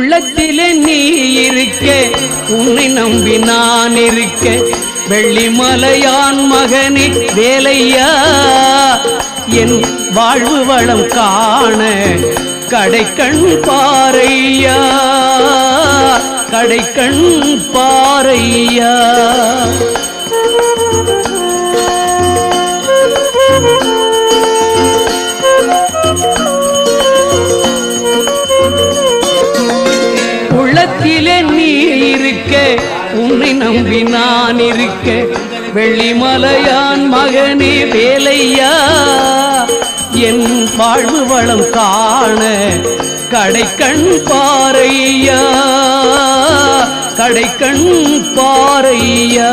உள்ளத்திலே நீ இருக்க, உன்னை நம்பி நான் இருக்க, வெள்ளிமலையான் மகனே வேலையா, என் வாழ்வு வளம் காண கடைக்கண் பாரையா, கடைக்கண் பாரையா. உள்ளத்திலே நீ இருக்க, உன்னை நம்பி நான் இருக்க, வெள்ளிமலையான் மகனே வேலையா, என் வாழ்வு வளம் காண கடைக்கண் பாரையா, கடைக்கண் பாரையா.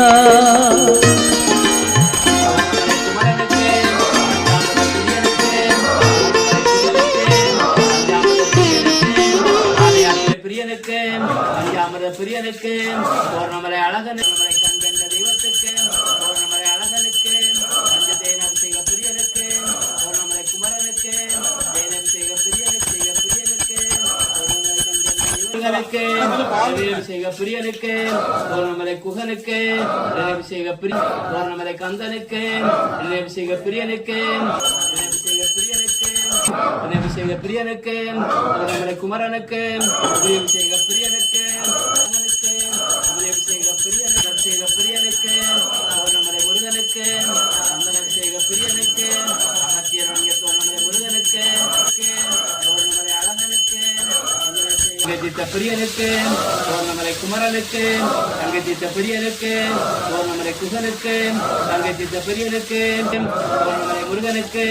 பிரியனுக்கு பஞ்சாமிரத பிரியனுக்கு பௌர்ணமலை அழகனுக்கு கண்கண்ட தெய்வத்துக்கு பௌர்ணமலை அழகனுக்கு பஞ்சதேன அபிஷேக பிரியனுக்கு பௌர்ணமலை குமரனுக்கு தேனாபிஷேக பிரியனுக்கு அபிஷேக பிரியனுக்கு பௌர்ணமலை குகனுக்கு அபிஷேக பிரிய பௌர்ணமலை கந்தனுக்கு அபிஷேக பிரியனுக்கு அபிஷேக பிரியனுக்கு பௌர்ணமலை குமரனுக்கு அபிஷேக பிரியனுக்கு அபிஷேக பிரியனுக்கு பௌர்ணமலை முருகனுக்கு அபிஷேக பிரியனுக்கு அகத்தியரண்ய பௌர்ணமலை முருகனுக்கு பௌர்ணமலை அழகனுக்கு தங்கச்சித்த பிரியனுக்கு பௌர்ணமலை குமரனுக்கு தங்கச்சித்த பிரியனுக்கு பௌர்ணமலை குகனுக்கு தங்கச்சித்த பிரியனுக்கு பௌர்ணமலை முருகனுக்கு